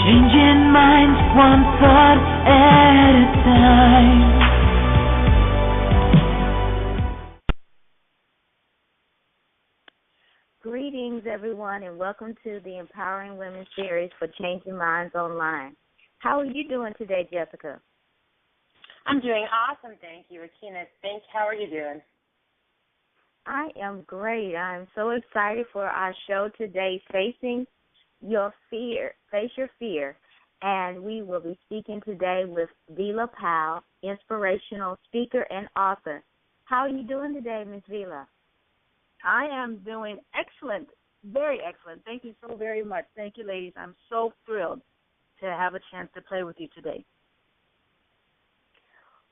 Changing minds one thought at a time. Greetings, everyone, and welcome to the Empowering Women series for Changing Minds Online. How are you doing today, Jessica? I'm doing awesome, thank you, Akina. Thanks. How are you doing? I am great. I'm so excited for our show today, Facing Your Fear, Face Your Fear. And we will be speaking today with Vila Powell, inspirational speaker and author. How are you doing today, Ms. Vila? I am doing excellent, very excellent. Thank you so very much. Thank you, ladies. I'm so thrilled to have a chance to play with you today.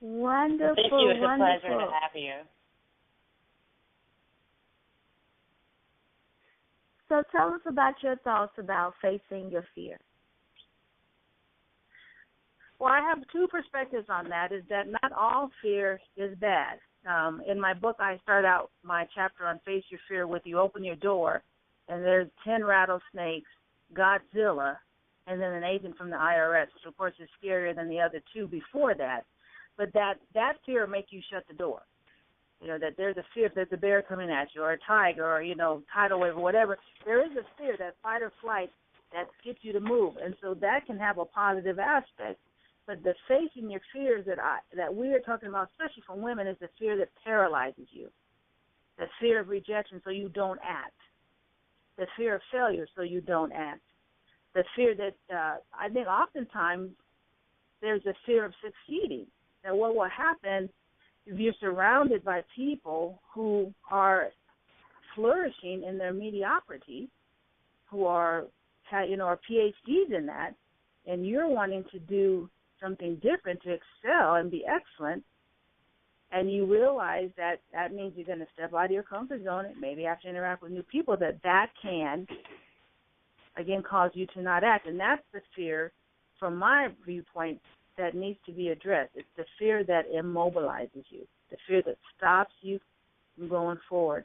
Wonderful, Thank you. It's wonderful. a pleasure to have you. So tell us about your thoughts about facing your fear. Well, I have two perspectives on that, is that not all fear is bad. In my book, I start out my chapter on Face Your Fear with you open your door, and there's 10 rattlesnakes, Godzilla, and then an agent from the IRS, which, of course, is scarier than the other two before that. But that fear will make you shut the door. You know, that there's a fear if there's a bear coming at you or a tiger or, tidal wave or whatever. There is a fear, that fight or flight, that gets you to move. And so that can have a positive aspect. But the facing your fears that we are talking about, especially for women, is the fear that paralyzes you. The fear of rejection so you don't act. The fear of failure so you don't act. The fear that I think oftentimes there's a fear of succeeding. Now, what will happen if you're surrounded by people who are flourishing in their mediocrity, who are PhDs in that, and you're wanting to do something different to excel and be excellent, and you realize that means you're going to step out of your comfort zone and maybe have to interact with new people, that can, again, cause you to not act. And that's the fear, from my viewpoint, that needs to be addressed. It's the fear that immobilizes you, the fear that stops you from going forward.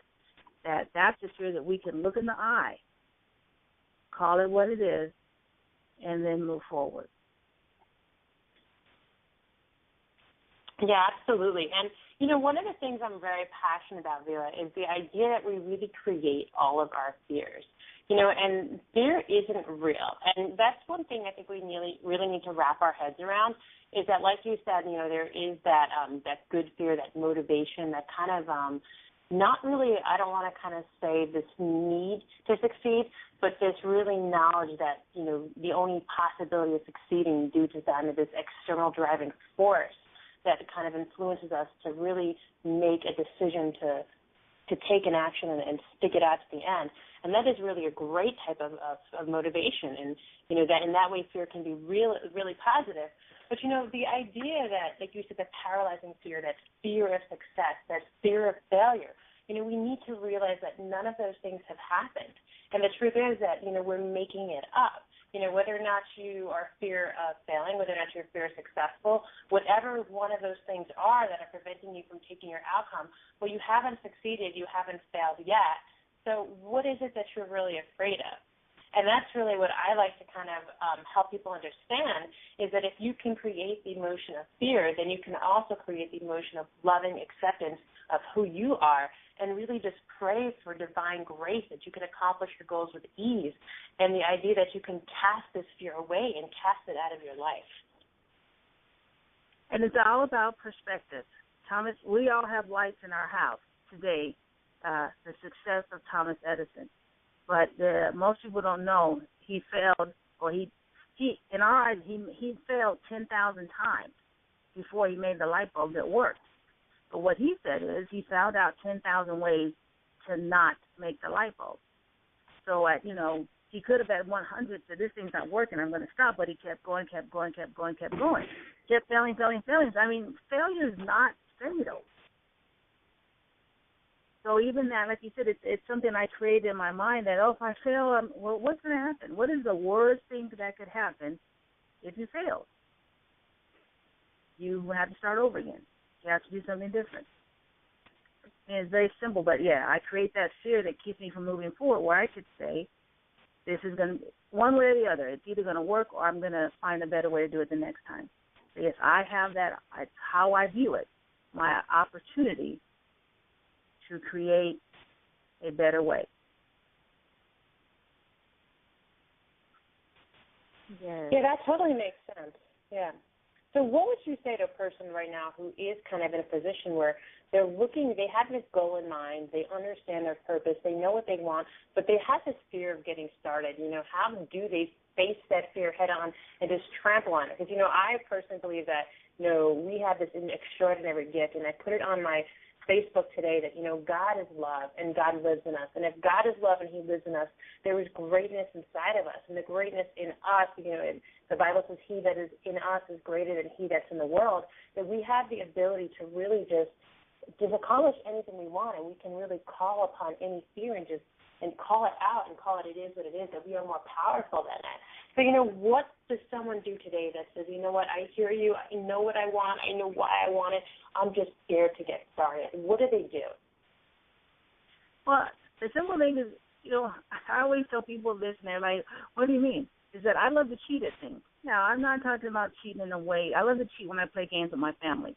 That's the fear that we can look in the eye, call it what it is, and then move forward. Yeah, absolutely. And, one of the things I'm very passionate about, Vila, is the idea that we really create all of our fears. And fear isn't real. And that's one thing I think we really need to wrap our heads around, is that, like you said, there is that good fear, that motivation, that kind of not really, I don't want to kind of say this need to succeed, but this really knowledge that, the only possibility of succeeding due to this external driving force that kind of influences us to really make a decision to take an action and stick it out to the end. And that is really a great type of motivation. And, that in that way fear can be really positive. But, the idea that, like you said, that paralyzing fear, that fear of success, that fear of failure, we need to realize that none of those things have happened. And the truth is that, we're making it up. Whether or not you are fear of failing, whether or not you're fear of successful, whatever one of those things are that are preventing you from taking your outcome, well, you haven't succeeded, you haven't failed yet. So what is it that you're really afraid of? And that's really what I like to kind of help people understand, is that if you can create the emotion of fear, then you can also create the emotion of loving acceptance of who you are, and really just pray for divine grace that you can accomplish your goals with ease, and the idea that you can cast this fear away and cast it out of your life. And it's all about perspective. Thomas, we all have lights in our house today, the success of Thomas Edison. But most people don't know he failed, or he in our eyes, he failed 10,000 times before he made the light bulb that worked. But what he said is he found out 10,000 ways to not make the light bulb. So he could have at 100 said, this thing's not working, I'm going to stop, but he kept going. Kept failing. I mean, failure is not fatal. So even that, like you said, it's something I created in my mind that, if I fail, what's going to happen? What is the worst thing that could happen if you fail? You have to start over again. You have to do something different. And it's very simple, but, I create that fear that keeps me from moving forward, where I could say, this is going to, one way or the other, it's either going to work or I'm going to find a better way to do it the next time. So yes, I have that. It's how I view it, my opportunity to create a better way. Yes. Yeah, that totally makes sense. Yeah. So what would you say to a person right now who is kind of in a position where they're looking, they have this goal in mind, they understand their purpose, they know what they want, but they have this fear of getting started? How do they face that fear head on and just trample on it? Because, I personally believe that, we have this extraordinary gift, and I put it on my Facebook today that, God is love and God lives in us. And if God is love and he lives in us, there is greatness inside of us. And the greatness in us, the Bible says he that is in us is greater than he that's in the world, that we have the ability to really just accomplish anything we want, and we can really call upon any fear and call it out and call it is what it is, that we are more powerful than that. So, what does someone do today that says, you know what, I hear you, I know what I want, I know why I want it, I'm just scared to get started? What do they do? Well, the simple thing is, I always tell people this, and they're like, what do you mean? Is that I love to cheat at things. Now, I'm not talking about cheating in a way. I love to cheat when I play games with my family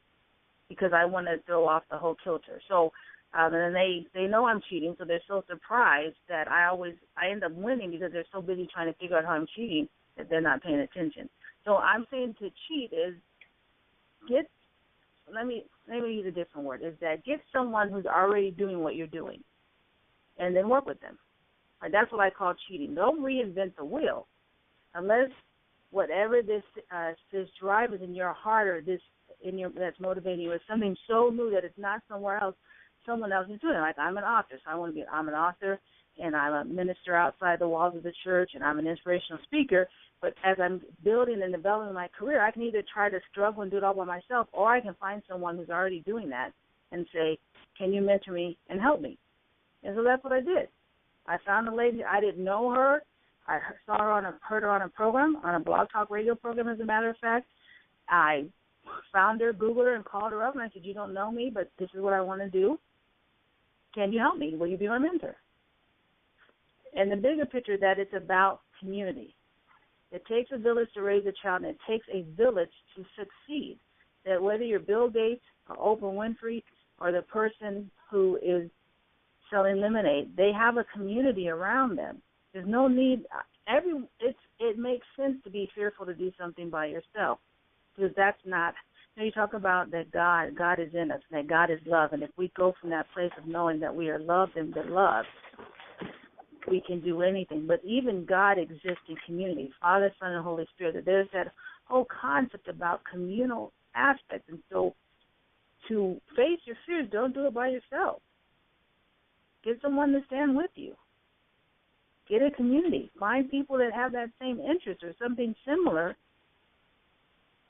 because I want to throw off the whole kilter. So, and they know I'm cheating, so they're so surprised that I end up winning because they're so busy trying to figure out how I'm cheating that they're not paying attention. So I'm saying to cheat is let me use a different word, is that get someone who's already doing what you're doing and then work with them. Right, that's what I call cheating. Don't reinvent the wheel unless whatever this drive is in your heart or that's motivating you is something so new that it's not someone else is doing it. Like I'm an author, so I'm an author and I'm a minister outside the walls of the church and I'm an inspirational speaker. But as I'm building and developing my career, I can either try to struggle and do it all by myself, or I can find someone who's already doing that and say, can you mentor me and help me? And so that's what I did. I found a lady. I didn't know her. I heard her on a program, on a Blog Talk Radio program, as a matter of fact. I found her, Googled her, and called her up, and I said, you don't know me, but this is what I want to do. Can you help me? Will you be my mentor? And the bigger picture that it's about community. It takes a village to raise a child, and it takes a village to succeed. That whether you're Bill Gates or Oprah Winfrey or the person who is selling lemonade, they have a community around them. There's no need. It makes sense to be fearful to do something by yourself, because that's not. You talk about that God is in us, and that God is love, and if we go from that place of knowing that we are loved and beloved, we can do anything. But even God exists in community, Father, Son, and Holy Spirit. That there's that whole concept about communal aspects, and so to face your fears, don't do it by yourself. Get someone to stand with you. Get a community. Find people that have that same interest or something similar,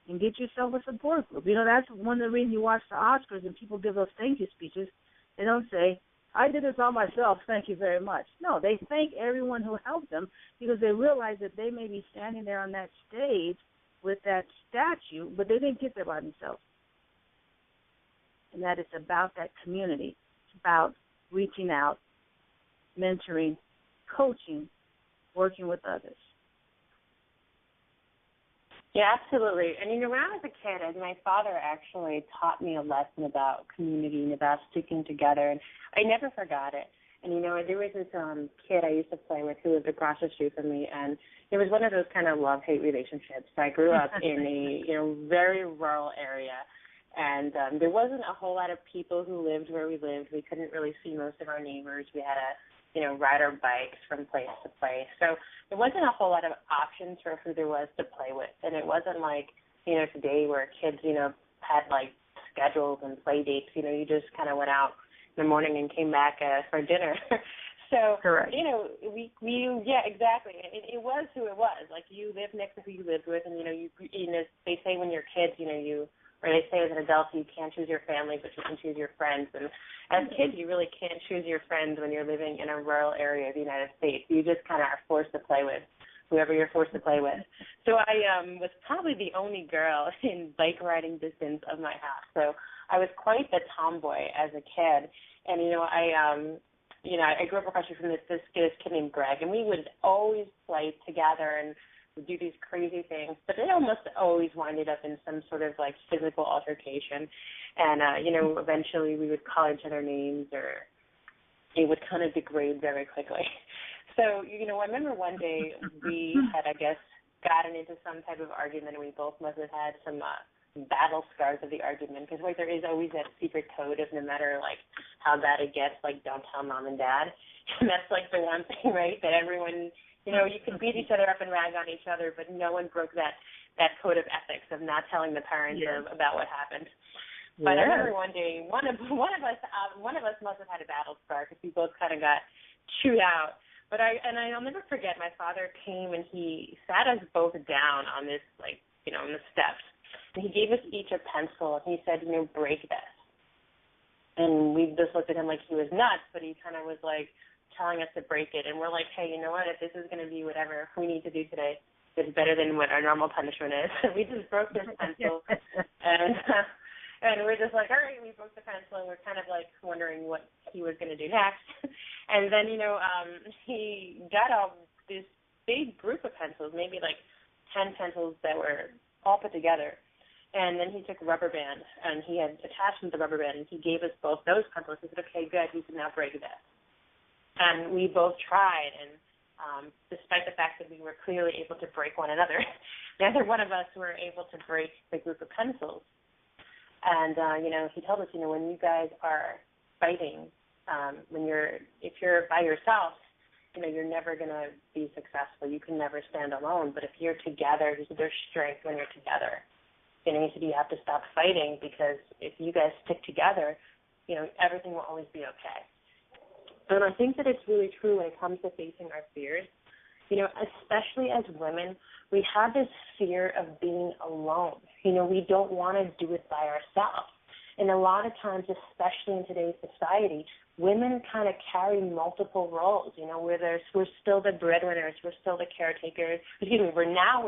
and get yourself a support group. That's one of the reasons you watch the Oscars and people give those thank you speeches. They don't say, I did this all myself, thank you very much. No, they thank everyone who helped them because they realize that they may be standing there on that stage with that statue, but they didn't get there by themselves. And that it's about that community. It's about reaching out, mentoring, coaching, working with others. Yeah, absolutely. And, when I was a kid, my father actually taught me a lesson about community and about sticking together, and I never forgot it. And, there was this kid I used to play with who lived across the street from me, and it was one of those kind of love-hate relationships. I grew up in a, very rural area, and there wasn't a whole lot of people who lived where we lived. We couldn't really see most of our neighbors. We had to, ride our bikes from place to place. So there wasn't a whole lot of options for who there was to play with. And it wasn't like, today where kids, had like schedules and play dates. You just kind of went out in the morning and came back for dinner. So, correct. We yeah, exactly. It was who it was. Like you lived next to who you lived with, and they say when you're kids, or they say as an adult you can't choose your family, but you can choose your friends. And as kids, you really can't choose your friends when you're living in a rural area of the United States. You just kind of are forced to play with whoever you're forced to play with. So I was probably the only girl in bike riding distance of my house. So I was quite the tomboy as a kid. And, I grew up across from this kid named Greg, and we would always play together and would do these crazy things, but it almost always winded up in some sort of like physical altercation. And, eventually we would call each other names, or it would kind of degrade very quickly. So, I remember one day we had, I guess, gotten into some type of argument, and we both must have had some battle scars of the argument, because there is always that secret code of no matter like how bad it gets, like don't tell mom and dad. And that's like the one thing, right, that everyone, you could beat each other up and rag on each other, but no one broke that code of ethics of not telling the parents about what happened. But I remember one day one of us must have had a battle scar, because we both kind of got chewed out. But I'll never forget, my father came and he sat us both down on this, on the steps. And he gave us each a pencil, and he said, break this. And we just looked at him like he was nuts, but he kind of was like telling us to break it. And we're like, hey, you know what, if this is going to be whatever we need to do today, it's better than what our normal punishment is. We just broke this pencil, and we're just like, all right, we broke the pencil, and we're kind of like wondering what he was going to do next. And then, he got this big group of pencils, maybe like 10 pencils that were all put together. And then he took a rubber band, and he had attached them to the rubber band, and he gave us both those pencils. He said, okay, good, you can now break this. And we both tried, and despite the fact that we were clearly able to break one another, neither one of us were able to break the group of pencils. And, he told us, when you guys are fighting, if you're by yourself, you're never going to be successful. You can never stand alone. But if you're together, there's strength when you're together. He said you have to stop fighting, because if you guys stick together, everything will always be okay. And I think that it's really true when it comes to facing our fears. Especially as women, we have this fear of being alone. We don't want to do it by ourselves. And a lot of times, especially in today's society, women kind of carry multiple roles, where we're still the breadwinners, we're still the caretakers. We're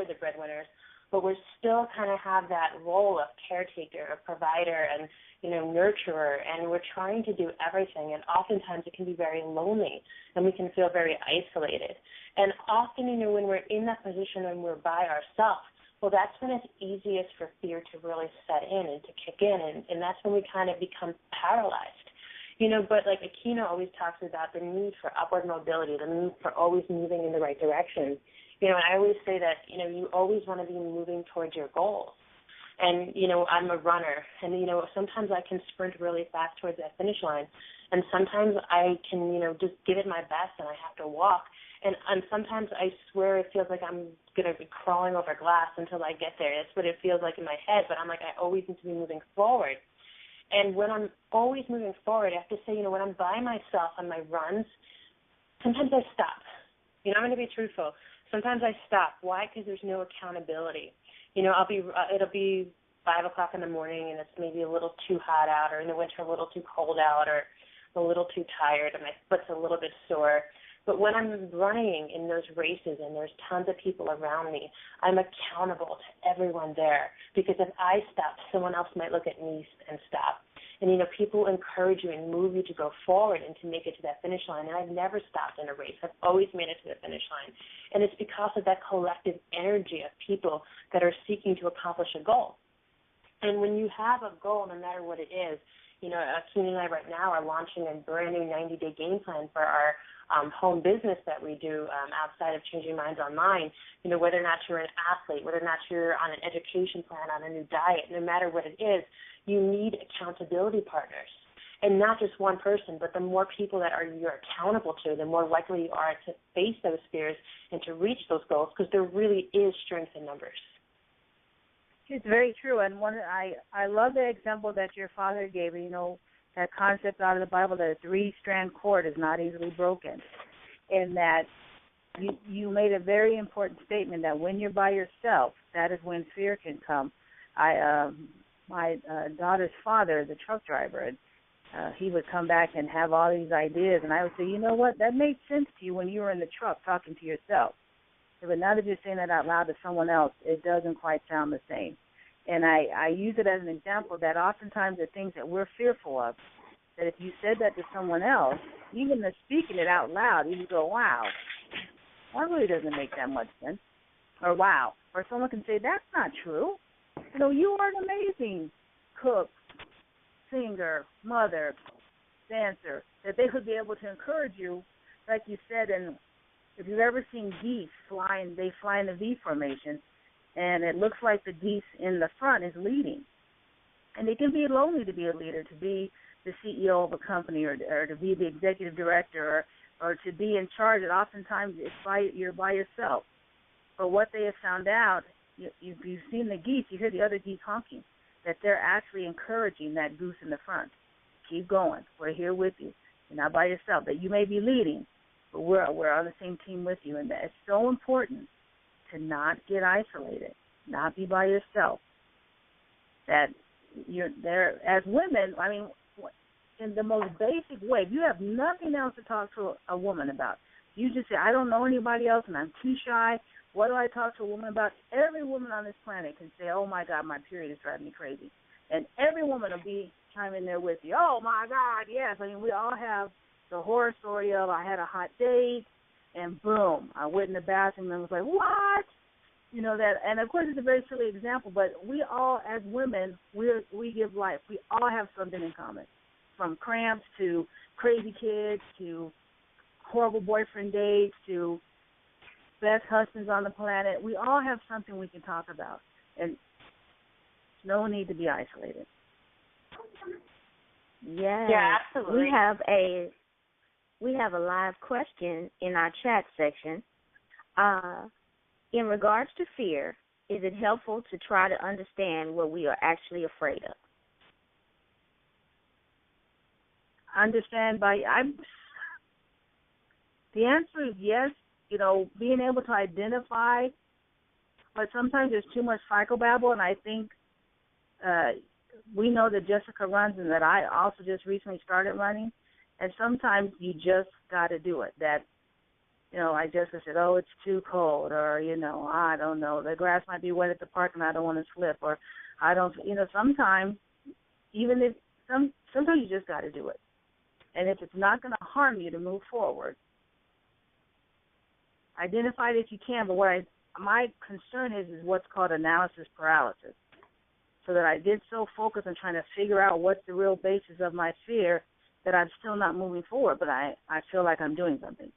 the breadwinners, but we still kind of have that role of caretaker, of provider, and, nurturer, and we're trying to do everything, and oftentimes it can be very lonely, and we can feel very isolated. And often, when we're in that position and we're by ourselves, well, that's when it's easiest for fear to really set in and to kick in, and that's when we kind of become paralyzed. But like Akina always talks about the need for upward mobility, the need for always moving in the right direction. And I always say that, you always want to be moving towards your goals. And, I'm a runner, and, sometimes I can sprint really fast towards that finish line, and sometimes I can, just give it my best and I have to walk. And sometimes I swear it feels like I'm going to be crawling over glass until I get there. That's what it feels like in my head, but I'm like, I always need to be moving forward. And when I'm always moving forward, I have to say, when I'm by myself on my runs, sometimes I stop. I'm going to be truthful. Sometimes I stop. Why? Because there's no accountability. It'll be 5 o'clock in the morning, and it's maybe a little too hot out, or in the winter a little too cold out, or a little too tired, and my foot's a little bit sore. But when I'm running in those races and there's tons of people around me, I'm accountable to everyone there, because if I stop, someone else might look at me and stop. And, people encourage you and move you to go forward and to make it to that finish line. And I've never stopped in a race. I've always made it to the finish line. And it's because of that collective energy of people that are seeking to accomplish a goal. And when you have a goal, no matter what it is, Akina and I right now are launching a brand new 90-day game plan for our home business that we do outside of Changing Minds Online. Whether or not you're an athlete, whether or not you're on an education plan, on a new diet, no matter what it is, you need accountability partners. And not just one person, but the more people that you're accountable to, the more likely you are to face those fears and to reach those goals, because there really is strength in numbers. It's very true. And I love the example that your father gave, that concept out of the Bible that a 3-strand cord is not easily broken, and that you made a very important statement that when you're by yourself, that is when fear can come. My daughter's father, the truck driver, he would come back and have all these ideas, and I would say, you know what, that made sense to you when you were in the truck talking to yourself. But now that you're saying that out loud to someone else, it doesn't quite sound the same. And I use it as an example that oftentimes the things that we're fearful of that if you said that to someone else, even the speaking it out loud, you would go, wow, that really doesn't make that much sense. Or wow. Or someone can say, that's not true. You know, you are an amazing cook, singer, mother, dancer, that they would be able to encourage you, like you said. And if you've ever seen geese flying, they fly in the V formation, and it looks like the geese in the front is leading. And it can be lonely to be a leader, to be the CEO of a company, or to be the executive director, or to be in charge. And oftentimes you're by yourself. But what they have found out, you've seen the geese, you hear the other geese honking, that they're actually encouraging that goose in the front. Keep going. We're here with you. You're not by yourself. That you may be leading, but we're on the same team with you. And that it's so important to not get isolated, not be by yourself. That you're there as women. I mean, in the most basic way, if you have nothing else to talk to a woman about, you just say, I don't know anybody else and I'm too shy. What do I talk to a woman about? Every woman on this planet can say, oh, my God, my period is driving me crazy. And every woman will be chiming there with you. Oh, my God, yes. I mean, we all have the horror story of I had a hot date, and boom, I went in the bathroom and was like, what? You know that, and of course it's a very silly example, but we all, as women, we give life. We all have something in common, from cramps to crazy kids to horrible boyfriend dates to best husbands on the planet. We all have something we can talk about, and no need to be isolated. Yes. Yeah, absolutely. We have a live question in our chat section. In regards to fear, is it helpful to try to understand what we are actually afraid of? The answer is yes. You know, being able to identify, but sometimes there's too much psychobabble, and I think we know that Jessica runs and that I also just recently started running, and sometimes you just got to do it. That, you know, I just said, oh, it's too cold, or, you know, I don't know, the grass might be wet at the park and I don't want to slip, or I don't, you know, sometimes, even if, sometimes you just got to do it. And if it's not going to harm you to move forward, identify it if you can, but my concern is what's called analysis paralysis. So that I get so focused on trying to figure out what's the real basis of my fear that I'm still not moving forward, but I feel like I'm doing something.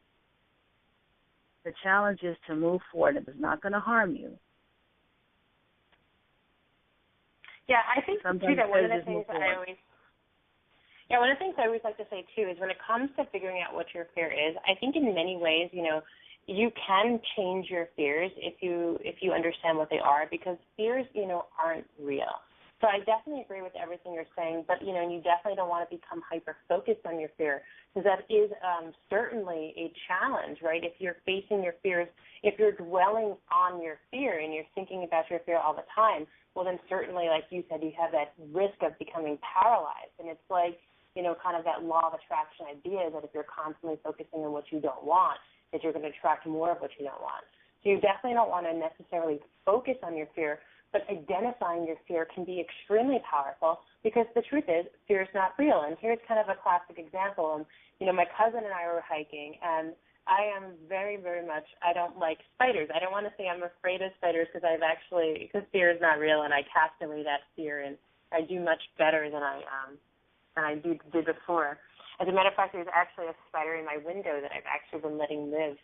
The challenge is to move forward. If it's not going to harm you. Yeah, I think too that one of the things I always like to say too is when it comes to figuring out what your fear is, I think in many ways, you know, you can change your fears if you understand what they are, because fears, you know, aren't real. So I definitely agree with everything you're saying, but, you know, you definitely don't want to become hyper-focused on your fear, because that is certainly a challenge, right? If you're facing your fears, if you're dwelling on your fear and you're thinking about your fear all the time, well, then certainly, like you said, you have that risk of becoming paralyzed. And it's like, you know, kind of that law of attraction idea that if you're constantly focusing on what you don't want, that you're going to attract more of what you don't want. So you definitely don't want to necessarily focus on your fear, but identifying your fear can be extremely powerful, because the truth is fear is not real. And here's kind of a classic example. You know, my cousin and I were hiking, and I am very, very much, I don't like spiders. I don't want to say I'm afraid of spiders, because because fear is not real, and I cast away that fear, and I do much better than I did before. As a matter of fact, there's actually a spider in my window that I've actually been letting live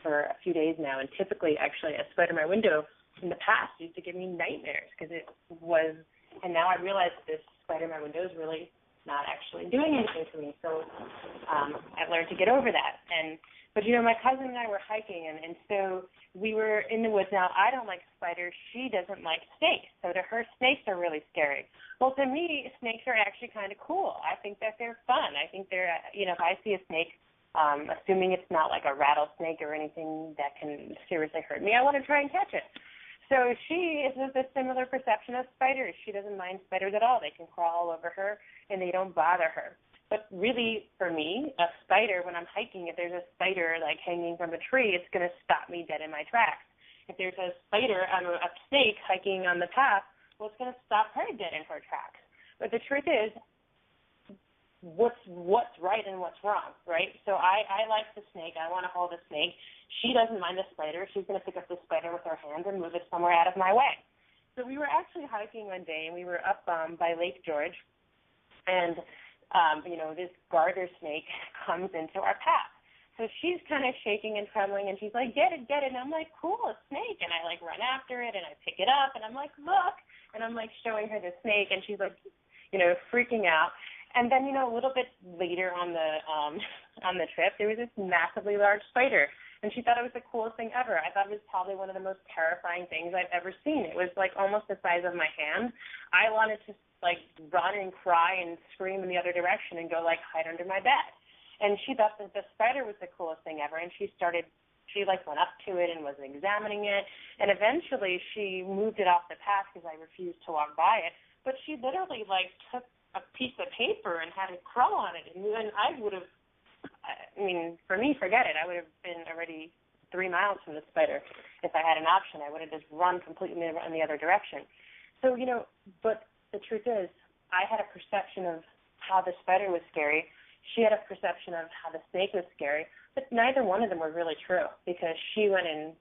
for a few days now. And typically, actually, a spider in my window in the past used to give me nightmares, because it was, and now I realize that this spider in my window is really not actually doing anything to me. So I've learned to get over that. But, you know, my cousin and I were hiking, and so we were in the woods. Now, I don't like spiders. She doesn't like snakes. So to her, snakes are really scary. Well, to me, snakes are actually kind of cool. I think that they're fun. I think they're, you know, if I see a snake, assuming it's not like a rattlesnake or anything that can seriously hurt me, I want to try and catch it. So she is with a similar perception of spiders. She doesn't mind spiders at all. They can crawl all over her, and they don't bother her. But really, for me, a spider, when I'm hiking, if there's a spider, like, hanging from a tree, it's going to stop me dead in my tracks. If there's a spider, a snake hiking on the path, well, it's going to stop her dead in her tracks. But the truth is, what's right and what's wrong, right? So I like the snake. I want to hold the snake. She doesn't mind the spider. She's going to pick up the spider with her hands and move it somewhere out of my way. So we were actually hiking one day, and we were up by Lake George, and this garter snake comes into our path. So she's kind of shaking and trembling, and she's like, get it. And I'm like, cool, a snake. And I, run after it, and I pick it up, and I'm like, look. And I'm, showing her the snake, and she's, freaking out. And then, a little bit later on the trip, there was this massively large spider. And she thought it was the coolest thing ever. I thought it was probably one of the most terrifying things I've ever seen. It was, almost the size of my hand. I wanted to, run and cry and scream in the other direction and go, hide under my bed. And she thought that the spider was the coolest thing ever, and she went up to it and was examining it, and eventually she moved it off the path because I refused to walk by it, but she literally, took a piece of paper and had a crow on it, and then I would have, for me, forget it. I would have been already 3 miles from the spider if I had an option. I would have just run completely in the other direction. So, but the truth is, I had a perception of how the spider was scary. She had a perception of how the snake was scary, but neither one of them were really true because she went in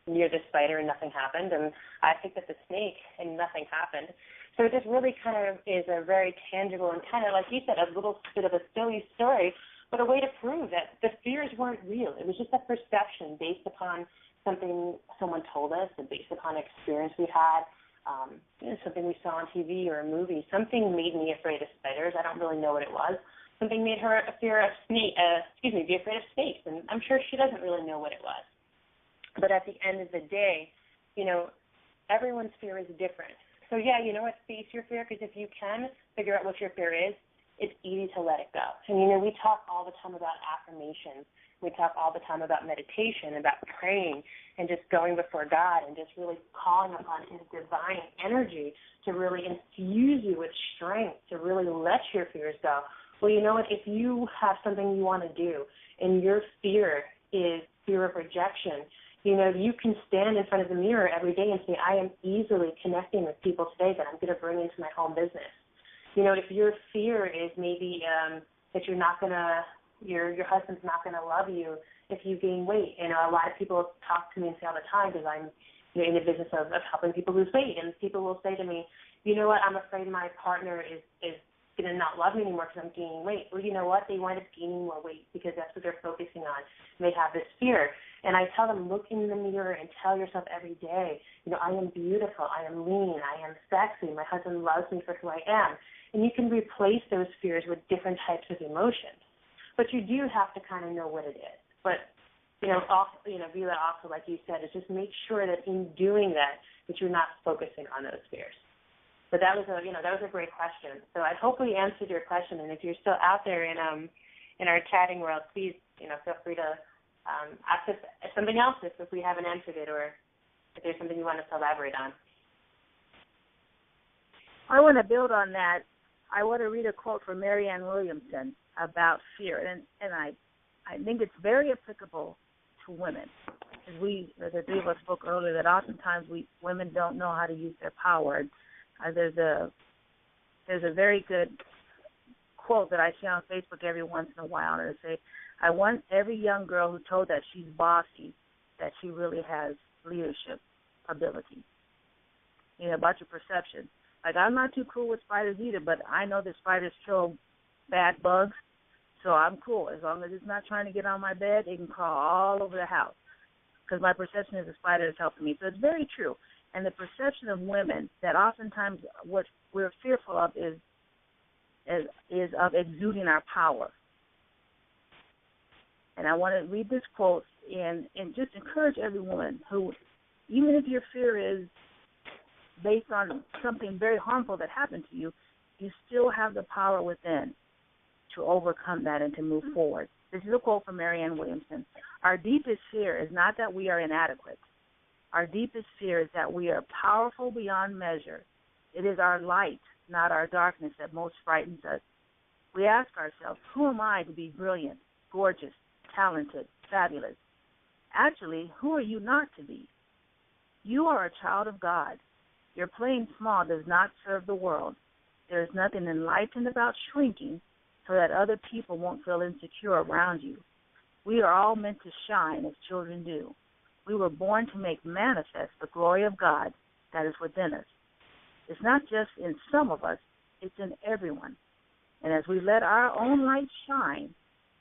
near the spider and nothing happened, and I picked up the snake and nothing happened. So it just really kind of is a very tangible and kind of, like you said, a little bit of a silly story, but a way to prove that the fears weren't real. It was just a perception based upon something someone told us and based upon experience we had, something we saw on TV or a movie. Something made me afraid of spiders. I don't really know what it was. Something made her be afraid of snakes, and I'm sure she doesn't really know what it was. But at the end of the day, everyone's fear is different. So, yeah, face your fear, because if you can figure out what your fear is, it's easy to let it go. And, we talk all the time about affirmations. We talk all the time about meditation, about praying, and just going before God and just really calling upon His divine energy to really infuse you with strength to really let your fears go. Well, you know what? If you have something you want to do and your fear is fear of rejection, you can stand in front of the mirror every day and say, I am easily connecting with people today that I'm going to bring into my home business. If your fear is maybe that you're not going to, your husband's not going to love you if you gain weight. A lot of people talk to me and say all the time, because I'm in the business of helping people lose weight, and people will say to me, you know what, I'm afraid my partner is going to not love me anymore because I'm gaining weight. Well, you know what? They wind up gaining more weight because that's what they're focusing on. And they have this fear. And I tell them, look in the mirror and tell yourself every day, I am beautiful, I am lean, I am sexy, my husband loves me for who I am. And you can replace those fears with different types of emotions. But you do have to kind of know what it is. But, Vila, also, like you said, is just make sure that in doing that you're not focusing on those fears. But that was a great question. So I hope we answered your question. And if you're still out there in our chatting world, please feel free to ask us something else if we haven't answered it, or if there's something you want us to elaborate on. I want to build on that. I want to read a quote from Marianne Williamson about fear, and I think it's very applicable to women. As the three of us spoke earlier, that oftentimes women don't know how to use their power. There's a very good quote that I see on Facebook every once in a while, and it say, I want every young girl who told that she's bossy, that she really has leadership ability. About your perception. I'm not too cool with spiders either, but I know that spiders kill bad bugs, so I'm cool. As long as it's not trying to get on my bed, it can crawl all over the house, because my perception is the spider is helping me. So it's very true. And the perception of women, that oftentimes what we're fearful of is of exuding our power. And I want to read this quote and just encourage every woman who, even if your fear is based on something very harmful that happened to you, you still have the power within to overcome that and to move forward. This is a quote from Marianne Williamson. Our deepest fear is not that we are inadequate. Our deepest fear is that we are powerful beyond measure. It is our light, not our darkness, that most frightens us. We ask ourselves, who am I to be brilliant, gorgeous, talented, fabulous? Actually, who are you not to be? You are a child of God. Your playing small does not serve the world. There is nothing enlightened about shrinking. so that other people won't feel insecure around you. We are all meant to shine as children do. We were born to make manifest the glory of God that is within us. It's not just in some of us, it's in everyone. And as we let our own light shine,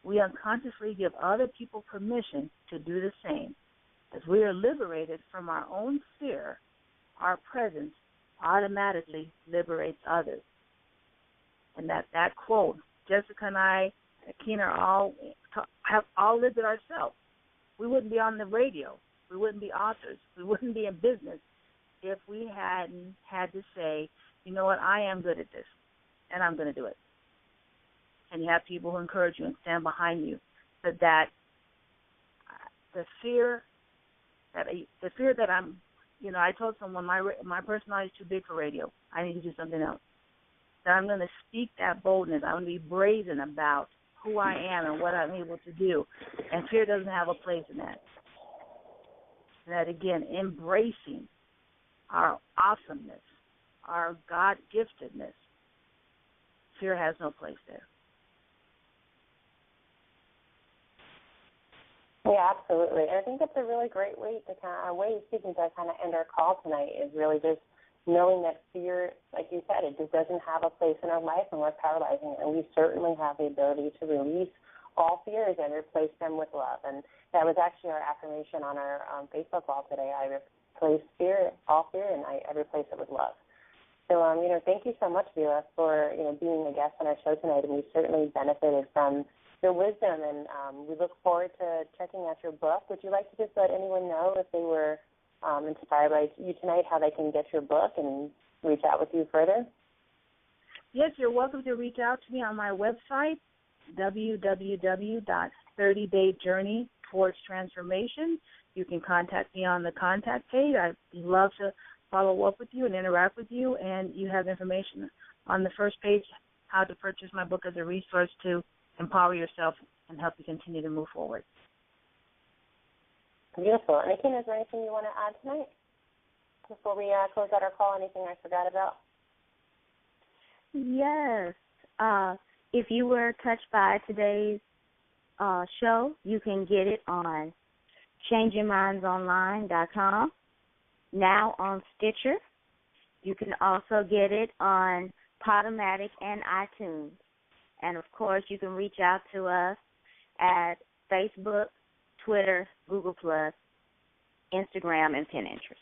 we unconsciously give other people permission to do the same. As we are liberated from our own fear, our presence automatically liberates others. And that quote, Jessica and I, Keena, have all lived it ourselves. We wouldn't be on the radio. We wouldn't be authors. We wouldn't be in business if we hadn't had to say, you know what, I am good at this, and I'm going to do it. And you have people who encourage you and stand behind you. But that the fear that I'm, I told someone my personality is too big for radio. I need to do something else. That I'm going to speak that boldness. I'm going to be brazen about who I am and what I'm able to do. And fear doesn't have a place in that. That, again, embracing our awesomeness, our God-giftedness, fear has no place there. Yeah, absolutely. And I think that's a really great way to speaking to kind of end our call tonight is really just knowing that fear, like you said, it just doesn't have a place in our life and we're paralyzing it. And we certainly have the ability to release all fears and replace them with love. And that was actually our affirmation on our Facebook wall today. I replace all fear, and I replace it with love. So, thank you so much, Vila, for, being a guest on our show tonight. And we certainly benefited from your wisdom, and we look forward to checking out your book. Would you like to just let anyone know if they were inspired by you tonight, how they can get your book and reach out with you further? Yes, you're welcome to reach out to me on my website, www.30dayjourney.transformation. You can contact me on the contact page. I'd love to follow up with you and interact with you, and you have information on the first page how to purchase my book as a resource to empower yourself and help you continue to move forward. Beautiful. And Keena, is there anything you want to add tonight before we close out our call? Anything I forgot about? Yes. If you were touched by today's show, you can get it on changingmindsonline.com, now on Stitcher. You can also get it on Podomatic and iTunes. And, of course, you can reach out to us at Facebook, Twitter, Google+, Instagram, and Pinterest.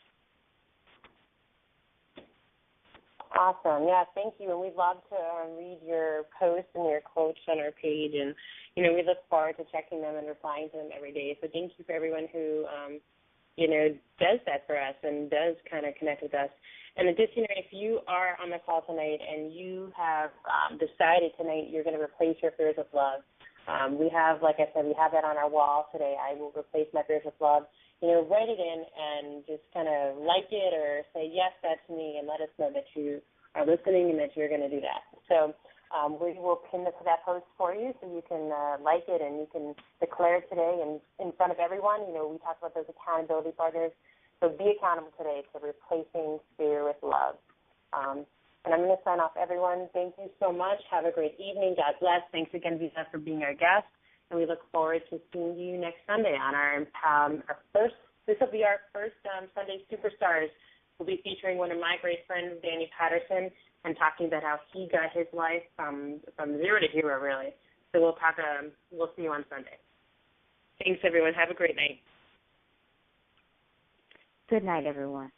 Awesome. Yeah, thank you. And we'd love to read your posts and your quotes on our page. And, we look forward to checking them and replying to them every day. So thank you for everyone who, does that for us and does kind of connect with us. And just, if you are on the call tonight and you have decided tonight you're going to replace your fears with love, we have, like I said, we have that on our wall today. I will replace my fears with love. Write it in and just kind of like it or say, yes, that's me, and let us know that you are listening and that you're going to do that. So we will pin that post for you so you can like it and you can declare today in front of everyone. We talked about those accountability partners. So be accountable today to replacing fear with love. And I'm going to sign off, everyone. Thank you so much. Have a great evening. God bless. Thanks again, Vila, for being our guest. And we look forward to seeing you next Sunday on our first. This will be our first Sunday Superstars. We'll be featuring one of my great friends, Danny Patterson, and talking about how he got his life from zero to hero, really. So we'll see you on Sunday. Thanks, everyone. Have a great night. Good night, everyone.